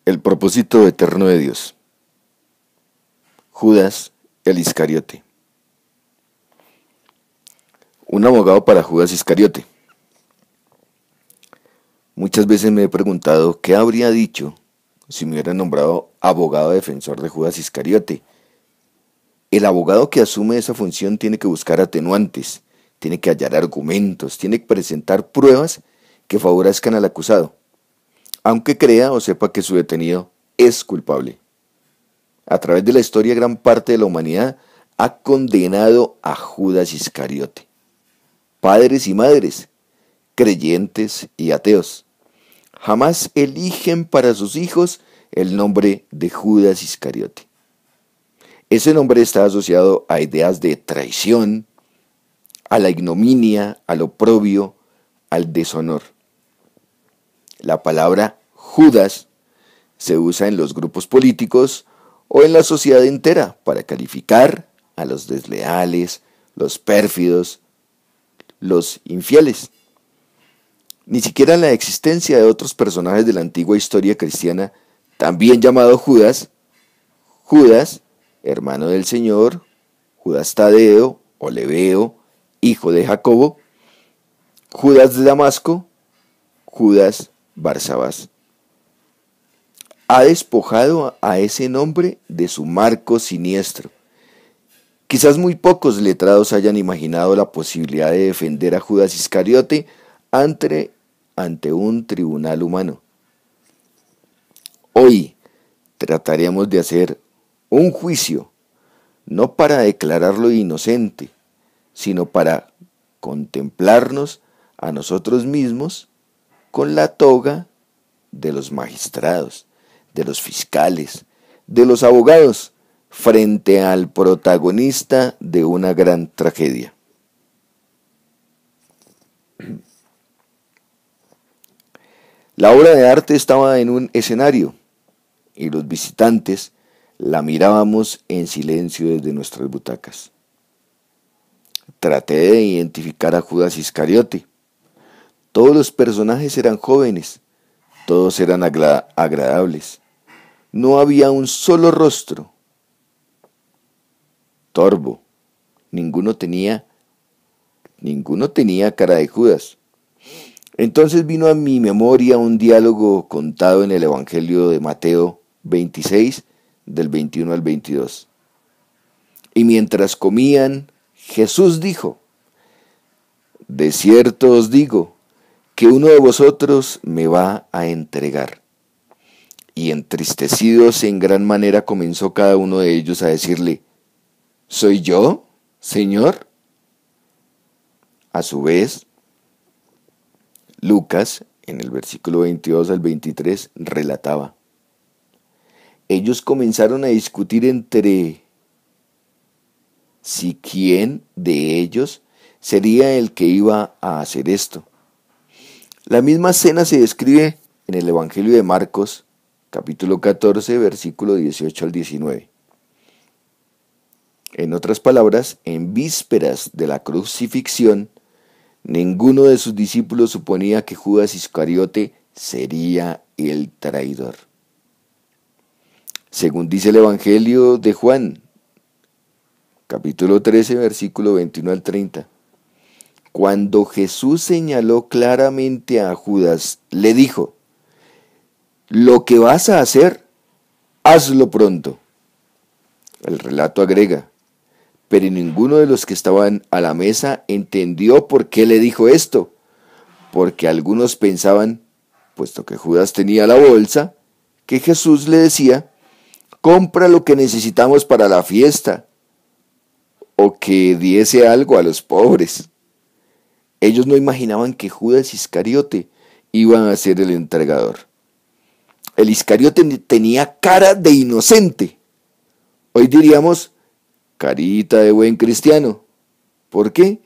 El propósito eterno de Dios. Judas el Iscariote. Un abogado para Judas Iscariote. Muchas veces me he preguntado qué habría dicho si me hubiera nombrado abogado defensor de Judas Iscariote. El abogado que asume esa función tiene que buscar atenuantes, tiene que hallar argumentos, tiene que presentar pruebas que favorezcan al acusado, aunque crea o sepa que su detenido es culpable. A través de la historia, gran parte de la humanidad ha condenado a Judas Iscariote. Padres y madres, creyentes y ateos, jamás eligen para sus hijos el nombre de Judas Iscariote. Ese nombre está asociado a ideas de traición, a la ignominia, al oprobio, al deshonor. La palabra Judas se usa en los grupos políticos o en la sociedad entera para calificar a los desleales, los pérfidos, los infieles. Ni siquiera la existencia de otros personajes de la antigua historia cristiana, también llamado Judas, hermano del Señor, Judas Tadeo o Lebeo, hijo de Jacobo, Judas de Damasco, Judas Barsabás. Ha despojado a ese nombre de su marco siniestro. Quizás muy pocos letrados hayan imaginado la posibilidad de defender a Judas Iscariote ante un tribunal humano. Hoy trataremos de hacer un juicio, no para declararlo inocente, sino para contemplarnos a nosotros mismos con la toga de los magistrados, de los fiscales, de los abogados, frente al protagonista de una gran tragedia. La obra de arte estaba en un escenario y los visitantes la mirábamos en silencio desde nuestras butacas. Traté de identificar a Judas Iscariote. Todos los personajes eran jóvenes, todos eran agradables. No había un solo rostro torvo. Ninguno tenía cara de Judas. Entonces vino a mi memoria un diálogo contado en el Evangelio de Mateo 26, del 21 al 22. Y mientras comían, Jesús dijo: de cierto os digo, que uno de vosotros me va a entregar. Y entristecidos en gran manera comenzó cada uno de ellos a decirle: ¿soy yo, Señor? A su vez, Lucas, en el versículo 22 al 23, relataba: ellos comenzaron a discutir entre si quién de ellos sería el que iba a hacer esto. La misma escena se describe en el Evangelio de Marcos, capítulo 14, versículo 18 al 19. En otras palabras, en vísperas de la crucifixión, ninguno de sus discípulos suponía que Judas Iscariote sería el traidor. Según dice el Evangelio de Juan, capítulo 13, versículo 21 al 30, cuando Jesús señaló claramente a Judas, le dijo: lo que vas a hacer, hazlo pronto. El relato agrega: pero ninguno de los que estaban a la mesa entendió por qué le dijo esto, porque algunos pensaban, puesto que Judas tenía la bolsa, que Jesús le decía: compra lo que necesitamos para la fiesta, o que diese algo a los pobres. Ellos no imaginaban que Judas Iscariote iba a ser el entregador. El Iscariote tenía cara de inocente. Hoy diríamos, carita de buen cristiano. ¿Por qué?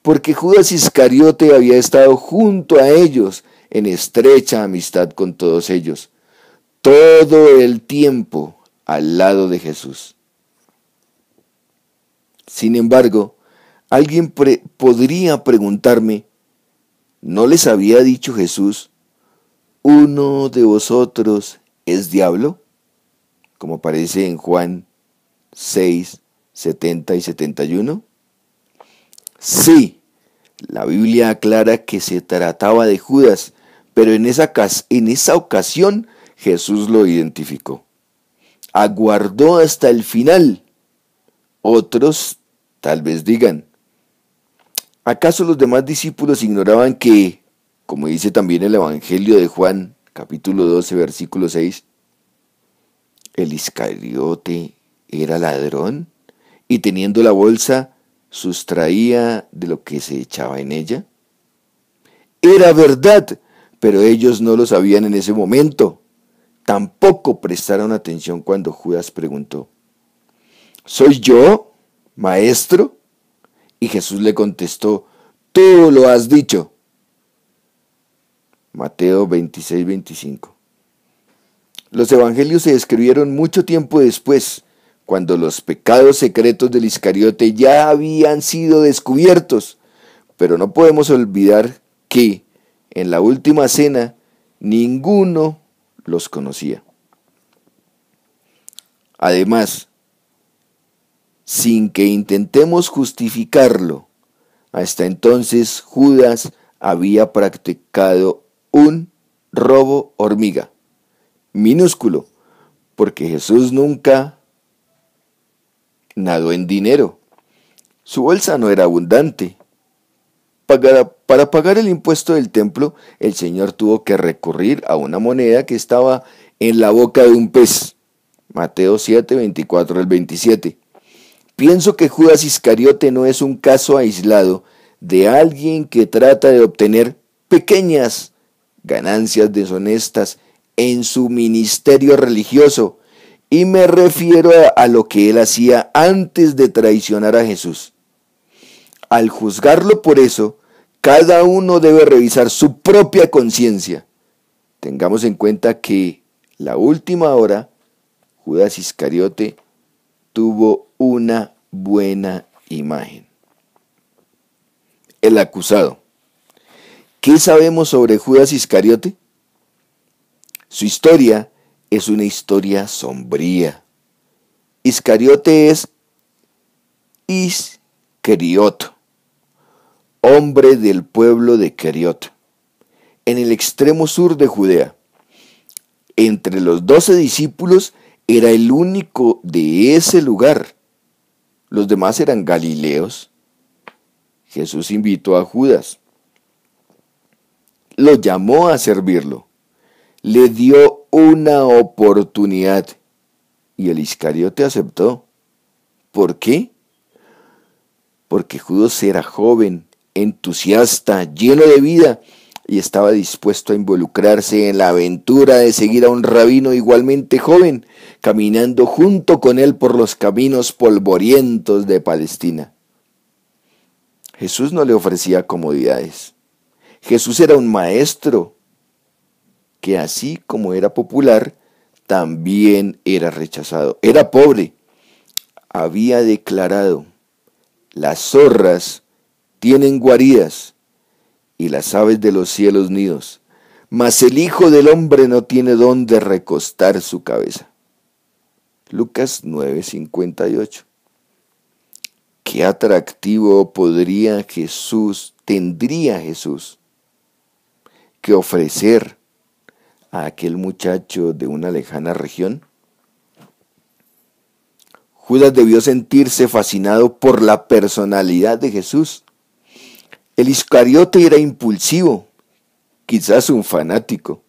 Porque Judas Iscariote había estado junto a ellos en estrecha amistad con todos ellos, todo el tiempo al lado de Jesús. Sin embargo, alguien podría preguntarme, ¿no les había dicho Jesús: uno de vosotros es diablo, como aparece en Juan 6, 70 y 71? Sí, la Biblia aclara que se trataba de Judas, pero en esa ocasión Jesús lo identificó. Aguardó hasta el final. Otros tal vez digan, ¿acaso los demás discípulos ignoraban que, como dice también el Evangelio de Juan, capítulo 12, versículo 6, el Iscariote era ladrón y teniendo la bolsa sustraía de lo que se echaba en ella? Era verdad, pero ellos no lo sabían en ese momento. Tampoco prestaron atención cuando Judas preguntó, ¿soy yo, maestro? Y Jesús le contestó, tú lo has dicho. Mateo 26, 25. Los evangelios se escribieron mucho tiempo después, cuando los pecados secretos del Iscariote ya habían sido descubiertos, pero no podemos olvidar que en la última cena ninguno los conocía. Además, sin que intentemos justificarlo, hasta entonces Judas había practicado un robo hormiga, minúsculo, porque Jesús nunca nadó en dinero. Su bolsa no era abundante. Para pagar el impuesto del templo, el Señor tuvo que recurrir a una moneda que estaba en la boca de un pez. Mateo 7, 24 al 27. Pienso que Judas Iscariote no es un caso aislado de alguien que trata de obtener pequeñas ganancias deshonestas en su ministerio religioso, y me refiero a lo que él hacía antes de traicionar a Jesús. Al juzgarlo por eso, cada uno debe revisar su propia conciencia. Tengamos en cuenta que la última hora, Judas Iscariote tuvo una buena imagen. El acusado. ¿Qué sabemos sobre Judas Iscariote? Su historia es una historia sombría. Iscariote es Iscariot, hombre del pueblo de Cariot, en el extremo sur de Judea. Entre los 12 discípulos era el único de ese lugar. Los demás eran galileos. Jesús invitó a Judas. Lo llamó a servirlo. Le dio una oportunidad y el Iscariote aceptó. ¿Por qué? Porque Judas era joven, entusiasta, lleno de vida y estaba dispuesto a involucrarse en la aventura de seguir a un rabino igualmente joven, caminando junto con él por los caminos polvorientos de Palestina. Jesús no le ofrecía comodidades. Jesús era un maestro que, así como era popular, también era rechazado. Era pobre. Había declarado, las zorras tienen guaridas y las aves de los cielos nidos, mas el Hijo del Hombre no tiene dónde recostar su cabeza. Lucas 9:58. ¿Qué atractivo tendría Jesús que ofrecer a aquel muchacho de una lejana región? Judas debió sentirse fascinado por la personalidad de Jesús. El Iscariote era impulsivo, quizás un fanático.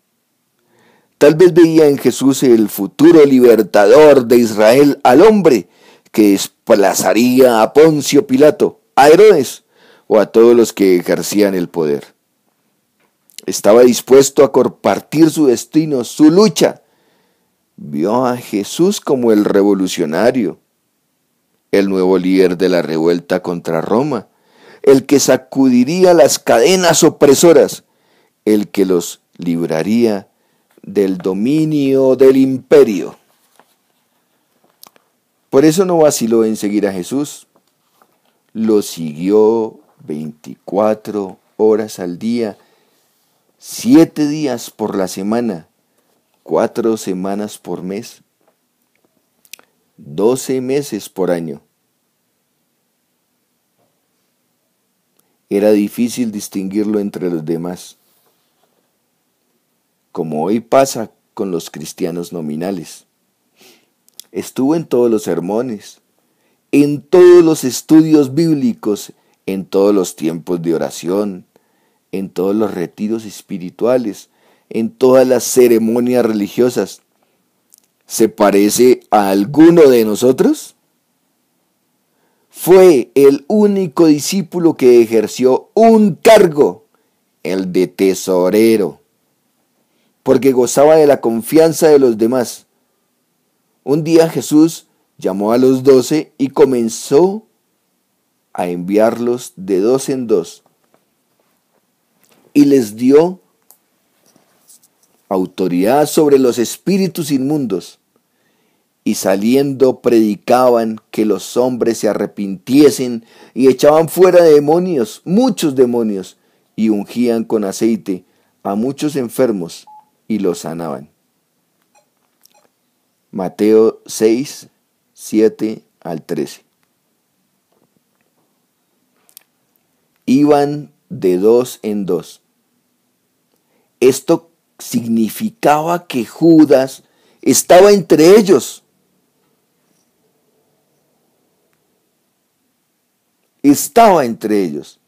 Tal vez veía en Jesús el futuro libertador de Israel, al hombre que desplazaría a Poncio Pilato, a Herodes o a todos los que ejercían el poder. Estaba dispuesto a compartir su destino, su lucha. Vio a Jesús como el revolucionario, el nuevo líder de la revuelta contra Roma, el que sacudiría las cadenas opresoras, el que los libraría del dominio del imperio. Por eso no vaciló en seguir a Jesús. Lo siguió 24 horas al día, 7 días por la semana, 4 semanas por mes, 12 meses por año. Era difícil distinguirlo entre los demás, como hoy pasa con los cristianos nominales. Estuvo en todos los sermones, en todos los estudios bíblicos, en todos los tiempos de oración, en todos los retiros espirituales, en todas las ceremonias religiosas. ¿Se parece a alguno de nosotros? Fue el único discípulo que ejerció un cargo, el de tesorero, porque gozaba de la confianza de los demás. Un día Jesús llamó a los 12 y comenzó a enviarlos de 2 en 2 y les dio autoridad sobre los espíritus inmundos, y saliendo predicaban que los hombres se arrepintiesen y echaban fuera demonios, muchos demonios, y ungían con aceite a muchos enfermos y los sanaban. Mateo 6, 7 al 13. Iban de 2 en 2. Esto significaba que Judas estaba entre ellos. Estaba entre ellos.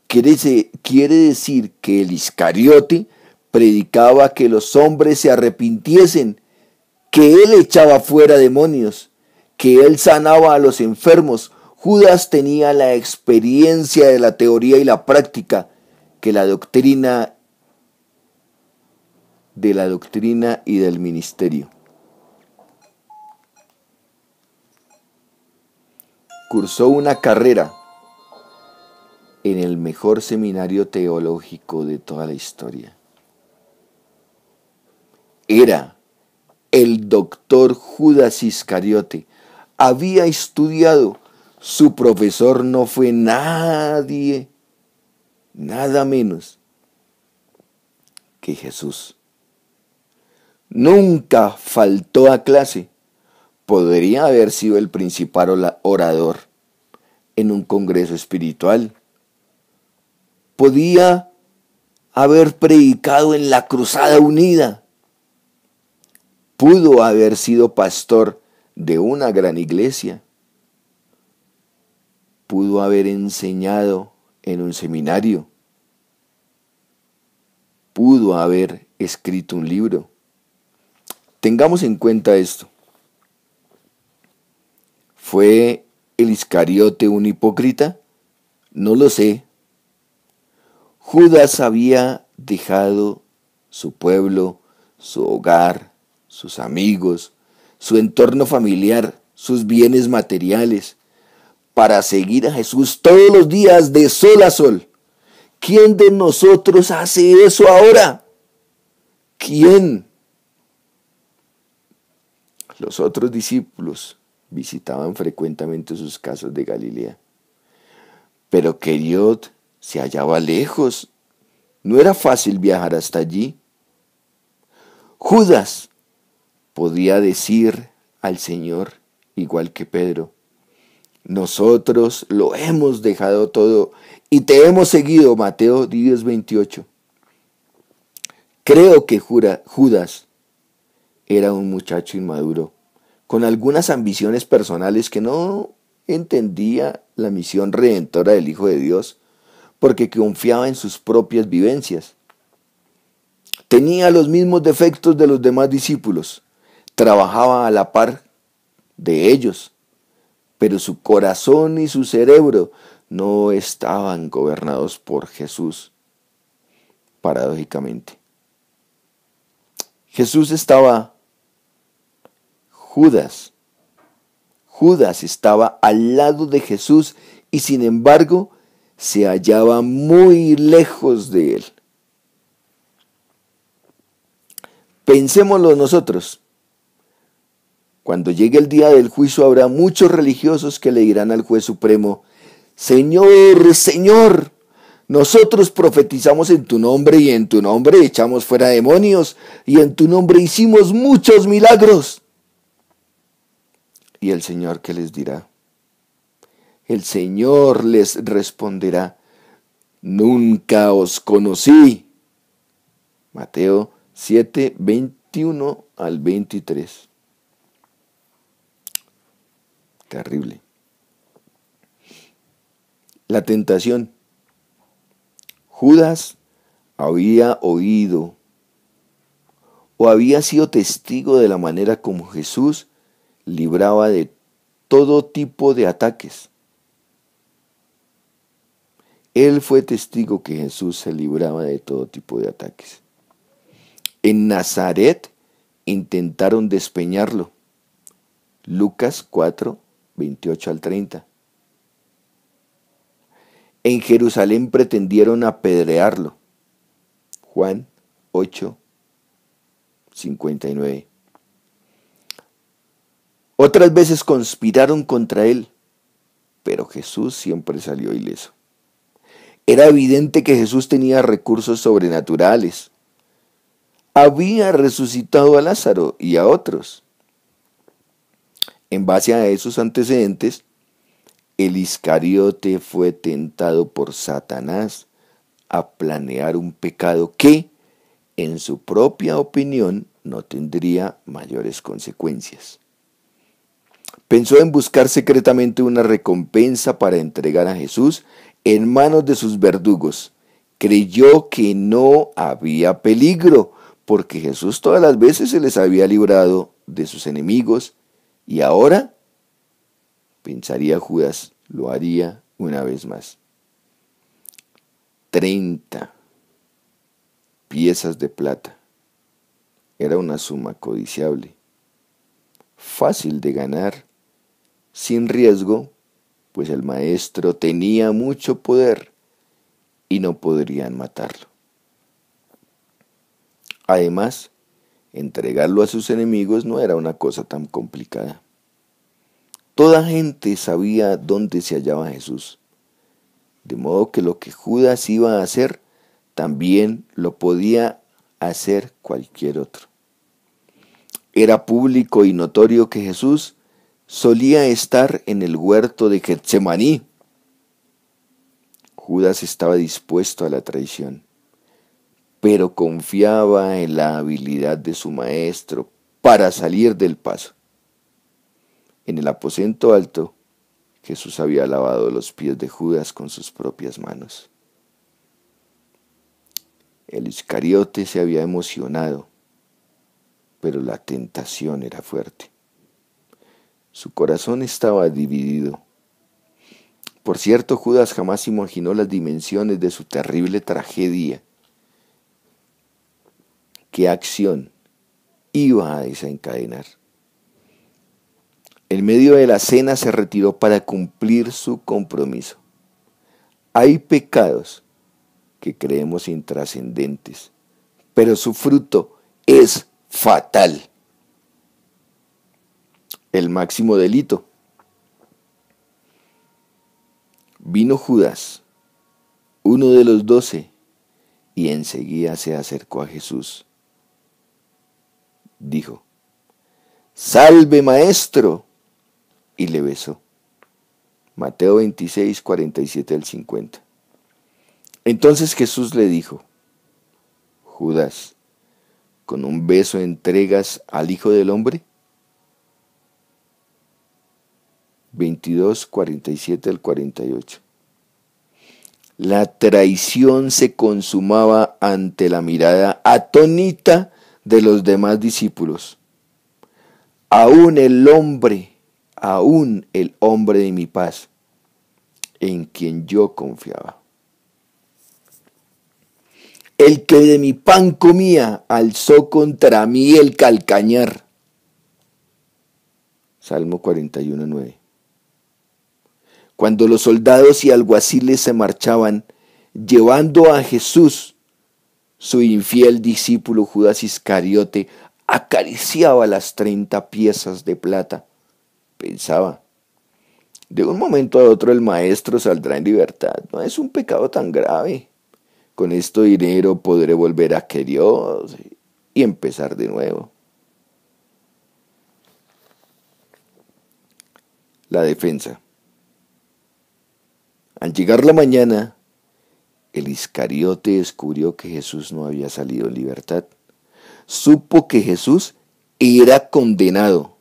Quiere decir que el Iscariote predicaba que los hombres se arrepintiesen, que él echaba fuera demonios, que él sanaba a los enfermos. Judas tenía la experiencia de la teoría y la práctica, que la doctrina y del ministerio. Cursó una carrera en el mejor seminario teológico de toda la historia. Era el doctor Judas Iscariote. Había estudiado. Su profesor no fue nadie, nada menos que Jesús. Nunca faltó a clase. Podría haber sido el principal orador en un congreso espiritual. Podía haber predicado en la Cruzada Unida. Pudo haber sido pastor de una gran iglesia. Pudo haber enseñado en un seminario. Pudo haber escrito un libro. Tengamos en cuenta esto. ¿Fue el Iscariote un hipócrita? No lo sé. Judas había dejado su pueblo, su hogar, sus amigos, su entorno familiar, sus bienes materiales, para seguir a Jesús todos los días de sol a sol. ¿Quién de nosotros hace eso ahora? ¿Quién? Los otros discípulos visitaban frecuentemente sus casas de Galilea, pero Queriot se hallaba lejos. No era fácil viajar hasta allí. Judas podía decir al Señor, igual que Pedro: nosotros lo hemos dejado todo y te hemos seguido. Mateo 10:28. Creo que Judas era un muchacho inmaduro, con algunas ambiciones personales, que no entendía la misión redentora del Hijo de Dios, porque confiaba en sus propias vivencias. Tenía los mismos defectos de los demás discípulos, trabajaba a la par de ellos, pero su corazón y su cerebro no estaban gobernados por Jesús, paradójicamente. Judas estaba al lado de Jesús y sin embargo se hallaba muy lejos de él. Pensémoslo nosotros. Cuando llegue el día del juicio habrá muchos religiosos que le dirán al juez supremo: Señor, Señor, Nosotros profetizamos en tu nombre y en tu nombre echamos fuera demonios y en tu nombre hicimos muchos milagros. ¿Y el Señor qué les dirá? El Señor les responderá: nunca os conocí. Mateo 7, 21 al 23. Terrible. La tentación. Judas había oído o había sido testigo de la manera como Jesús libraba de todo tipo de ataques. Él fue testigo que Jesús se libraba de todo tipo de ataques. En Nazaret intentaron despeñarlo. Lucas 4, 28 al 30. En Jerusalén pretendieron apedrearlo. Juan 8, 59. Otras veces conspiraron contra él, pero Jesús siempre salió ileso. Era evidente que Jesús tenía recursos sobrenaturales. Había resucitado a Lázaro y a otros. En base a esos antecedentes, el Iscariote fue tentado por Satanás a planear un pecado que, en su propia opinión, no tendría mayores consecuencias. Pensó en buscar secretamente una recompensa para entregar a Jesús en manos de sus verdugos. Creyó que no había peligro, porque Jesús todas las veces se les había librado de sus enemigos, y ahora, pensaría Judas, lo haría una vez más. 30 piezas de plata. Era una suma codiciable, fácil de ganar, sin riesgo, pues el maestro tenía mucho poder y no podrían matarlo. Además, entregarlo a sus enemigos no era una cosa tan complicada. Toda gente sabía dónde se hallaba Jesús, de modo que lo que Judas iba a hacer, también lo podía hacer cualquier otro. Era público y notorio que Jesús solía estar en el huerto de Getsemaní. Judas estaba dispuesto a la traición, pero confiaba en la habilidad de su maestro para salir del paso. En el aposento alto, Jesús había lavado los pies de Judas con sus propias manos. El Iscariote se había emocionado, pero la tentación era fuerte. Su corazón estaba dividido. Por cierto, Judas jamás imaginó las dimensiones de su terrible tragedia. ¿Qué acción iba a desencadenar? En medio de la cena se retiró para cumplir su compromiso. Hay pecados que creemos intrascendentes, pero su fruto es fatal. El máximo delito. Vino Judas, uno de los 12, y enseguida se acercó a Jesús. Dijo: «Salve, maestro», y le besó. Mateo 26, 47 al 50. Entonces Jesús le dijo: «Judas, ¿con un beso entregas al Hijo del Hombre?». 22, 47 al 48. La traición se consumaba ante la mirada atónita de los demás discípulos. Aún el hombre de mi paz, en quien yo confiaba. El que de mi pan comía, alzó contra mí el calcañar. Salmo 41, 9. Cuando los soldados y alguaciles se marchaban, llevando a Jesús, su infiel discípulo Judas Iscariote acariciaba las 30 piezas de plata. Pensaba: De un momento a otro el maestro saldrá en libertad. No es un pecado tan grave. Con esto dinero podré volver a que Dios y empezar de nuevo. La defensa. Al llegar la mañana, el Iscariote descubrió que Jesús no había salido en libertad. Supo que Jesús era condenado.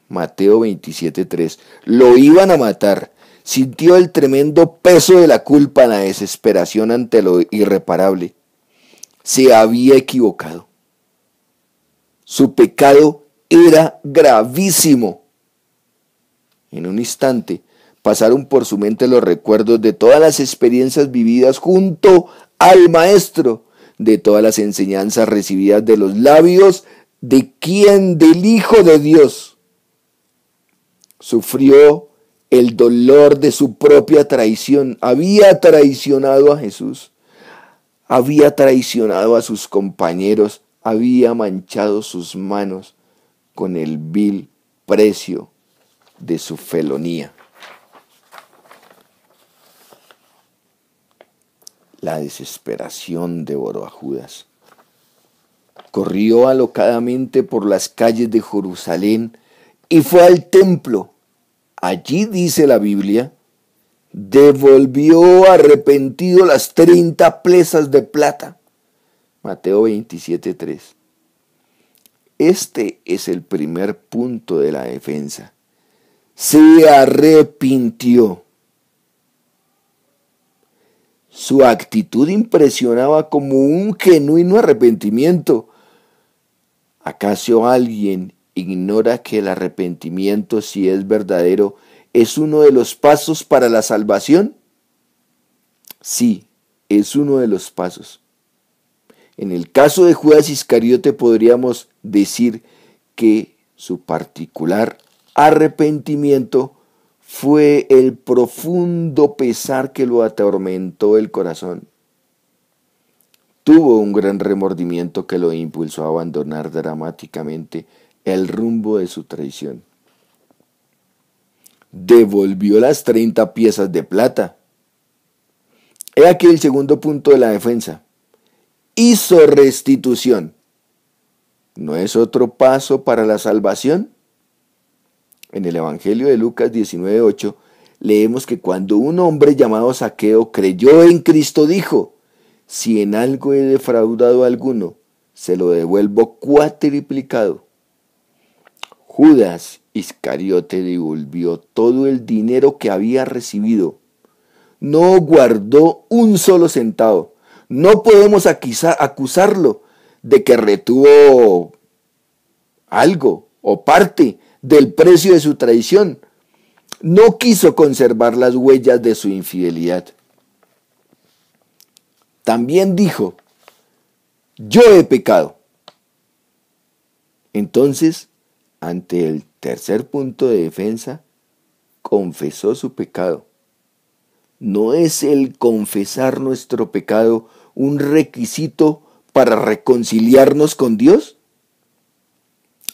Mateo 27:3. Lo iban a matar. Sintió el tremendo peso de la culpa, la desesperación ante lo irreparable. Se había equivocado. Su pecado era gravísimo. En un instante pasaron por su mente los recuerdos de todas las experiencias vividas junto al Maestro, de todas las enseñanzas recibidas de los labios de quien, del Hijo de Dios. Sufrió el dolor de su propia traición. Había traicionado a Jesús, había traicionado a sus compañeros, había manchado sus manos con el vil precio de su felonía. La desesperación devoró a Judas. Corrió alocadamente por las calles de Jerusalén y fue al templo. Allí, dice la Biblia, devolvió arrepentido las 30 piezas de plata. Mateo 27:3. Este es el primer punto de la defensa. Se arrepintió. Su actitud impresionaba como un genuino arrepentimiento. ¿Acaso alguien ignora que el arrepentimiento, si es verdadero, es uno de los pasos para la salvación? Sí, es uno de los pasos. En el caso de Judas Iscariote podríamos decir que su particular arrepentimiento fue el profundo pesar que lo atormentó el corazón. Tuvo un gran remordimiento que lo impulsó a abandonar dramáticamente el rumbo de su traición. Devolvió las 30 piezas de plata. He aquí el segundo punto de la defensa. Hizo restitución. ¿No es otro paso para la salvación? En el Evangelio de Lucas 19:8 leemos que cuando un hombre llamado Zaqueo creyó en Cristo dijo: si en algo he defraudado a alguno, se lo devuelvo cuatriplicado. Judas Iscariote devolvió todo el dinero que había recibido. No guardó un solo centavo. No podemos acusarlo de que retuvo algo o parte del precio de su traición. No quiso conservar las huellas de su infidelidad. También dijo: yo he pecado. Entonces, ante el tercer punto de defensa, confesó su pecado. ¿No es el confesar nuestro pecado un requisito para reconciliarnos con Dios?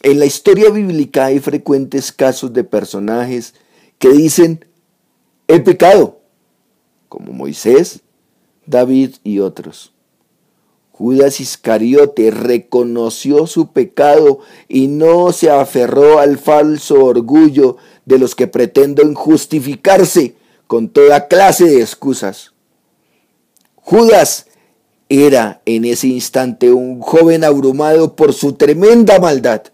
En la historia bíblica hay frecuentes casos de personajes que dicen: he pecado, como Moisés, David y otros. Judas Iscariote reconoció su pecado y no se aferró al falso orgullo de los que pretenden justificarse con toda clase de excusas. Judas era en ese instante un joven abrumado por su tremenda maldad.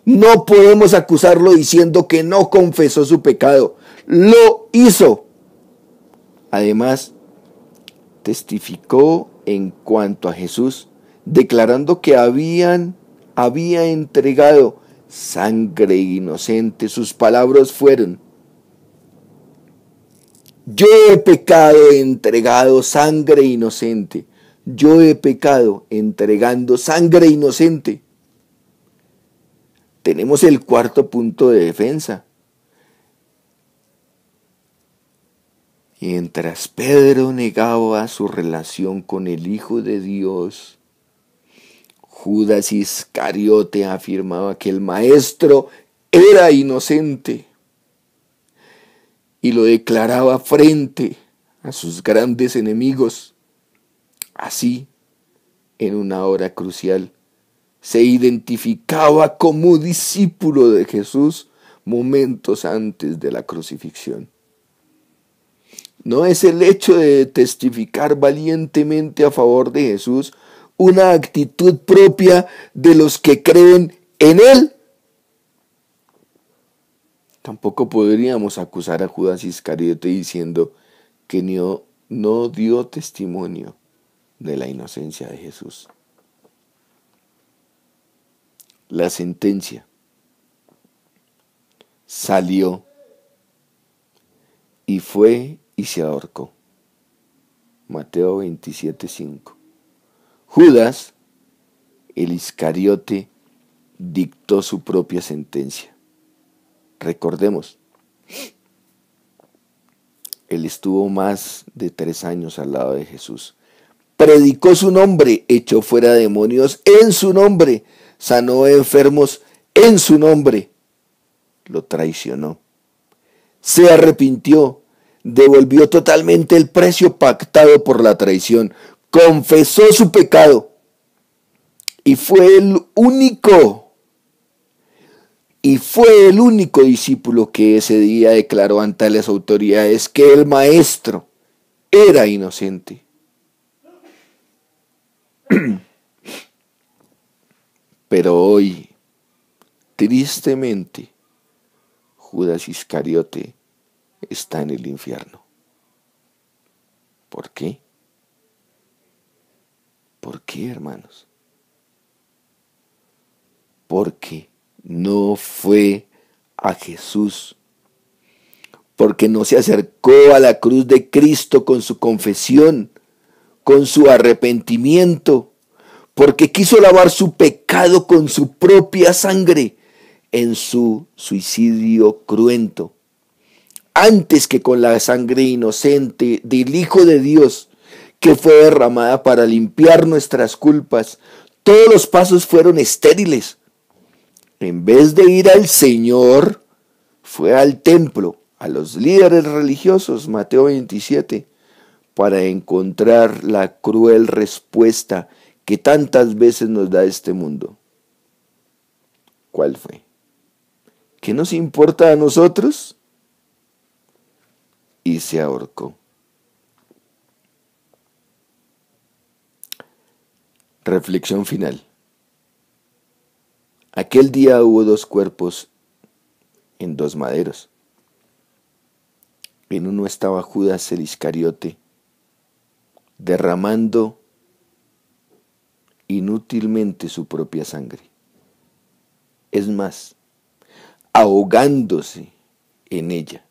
No podemos acusarlo diciendo que no confesó su pecado. Lo hizo. Además, testificó en cuanto a Jesús, declarando que había entregado sangre inocente. Sus palabras fueron: yo he pecado entregado sangre inocente. Yo he pecado entregando sangre inocente. Tenemos el cuarto punto de defensa. Mientras Pedro negaba su relación con el Hijo de Dios, Judas Iscariote afirmaba que el Maestro era inocente. y lo declaraba frente a sus grandes enemigos. Así, en una hora crucial, se identificaba como discípulo de Jesús momentos antes de la crucifixión. ¿No es el hecho de testificar valientemente a favor de Jesús una actitud propia de los que creen en Él? Tampoco podríamos acusar a Judas Iscariote diciendo que no dio testimonio de la inocencia de Jesús. La sentencia salió y fue y se ahorcó. Mateo 27:5. Judas, el Iscariote, dictó su propia sentencia. Recordemos, él estuvo más de 3 años al lado de Jesús. Predicó su nombre, echó fuera demonios en su nombre, sanó enfermos en su nombre. Lo traicionó. Se arrepintió, devolvió totalmente el precio pactado por la traición, confesó su pecado y fue el único discípulo que ese día declaró ante las autoridades que el maestro era inocente. Pero hoy, tristemente, Judas Iscariote está en el infierno. ¿Por qué? ¿Por qué, hermanos? Porque no fue a Jesús, porque no se acercó a la cruz de Cristo con su confesión, con su arrepentimiento, porque quiso lavar su pecado con su propia sangre en su suicidio cruento, antes que con la sangre inocente del Hijo de Dios, que fue derramada para limpiar nuestras culpas. Todos los pasos fueron estériles. En vez de ir al Señor, fue al templo, a los líderes religiosos, Mateo 27, para encontrar la cruel respuesta que tantas veces nos da este mundo. ¿Cuál fue? ¿Qué nos importa a nosotros? Y se ahorcó. Reflexión final. Aquel día hubo 2 cuerpos en 2 maderos. En uno estaba Judas el Iscariote, derramando inútilmente su propia sangre. Es más, ahogándose en ella,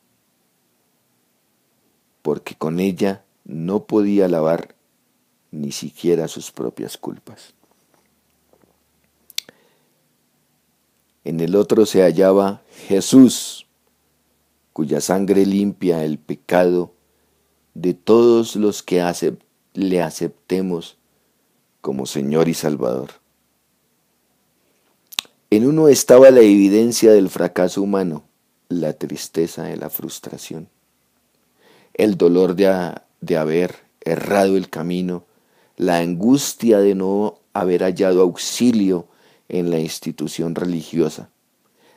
porque con ella no podía lavar ni siquiera sus propias culpas. En el otro se hallaba Jesús, cuya sangre limpia el pecado de todos los que le aceptemos como Señor y Salvador. En uno estaba la evidencia del fracaso humano, la tristeza de la frustración, el dolor de haber errado el camino, la angustia de no haber hallado auxilio en la institución religiosa,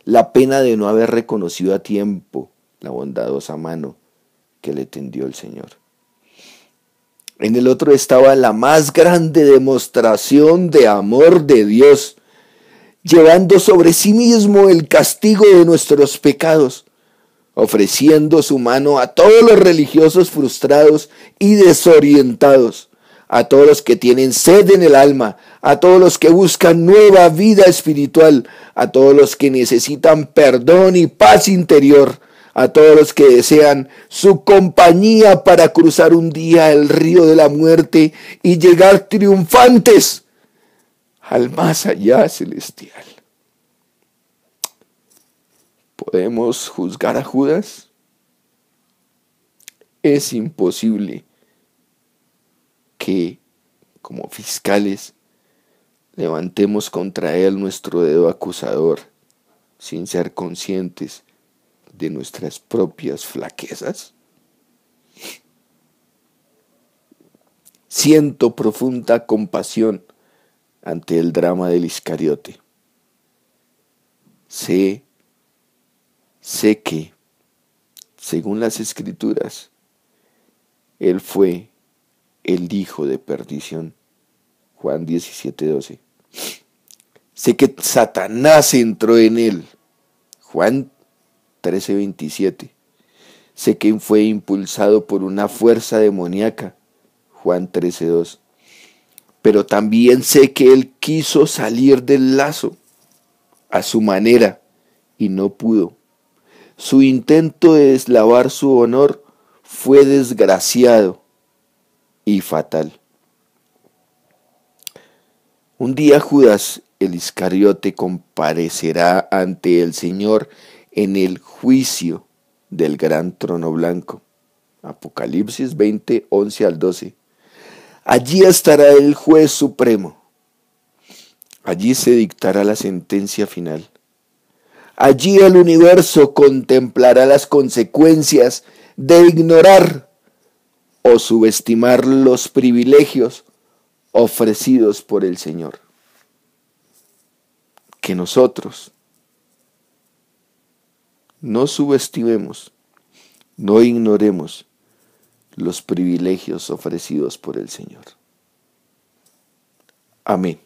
la pena de no haber reconocido a tiempo la bondadosa mano que le tendió el Señor. En el otro estaba la más grande demostración de amor de Dios, llevando sobre sí mismo el castigo de nuestros pecados, ofreciendo su mano a todos los religiosos frustrados y desorientados, a todos los que tienen sed en el alma, a todos los que buscan nueva vida espiritual, a todos los que necesitan perdón y paz interior, a todos los que desean su compañía para cruzar un día el río de la muerte y llegar triunfantes al más allá celestial. ¿Podemos juzgar a Judas? Es imposible que, como fiscales, levantemos contra él nuestro dedo acusador sin ser conscientes de nuestras propias flaquezas? Siento profunda compasión ante el drama del Iscariote. Sé que, según las Escrituras, él fue el hijo de perdición. Juan 17:12. Sé que Satanás entró en él. Juan 13:27. Sé que fue impulsado por una fuerza demoníaca. Juan 13:2. Pero también sé que él quiso salir del lazo a su manera y no pudo. Su intento de deslavar su honor fue desgraciado y fatal. Un día Judas el Iscariote comparecerá ante el Señor en el juicio del gran trono blanco. Apocalipsis 20, 11 al 12. Allí estará el juez supremo. Allí se dictará la sentencia final. Allí el universo contemplará las consecuencias de ignorar o subestimar los privilegios ofrecidos por el Señor. Que nosotros no subestimemos, no ignoremos los privilegios ofrecidos por el Señor. Amén.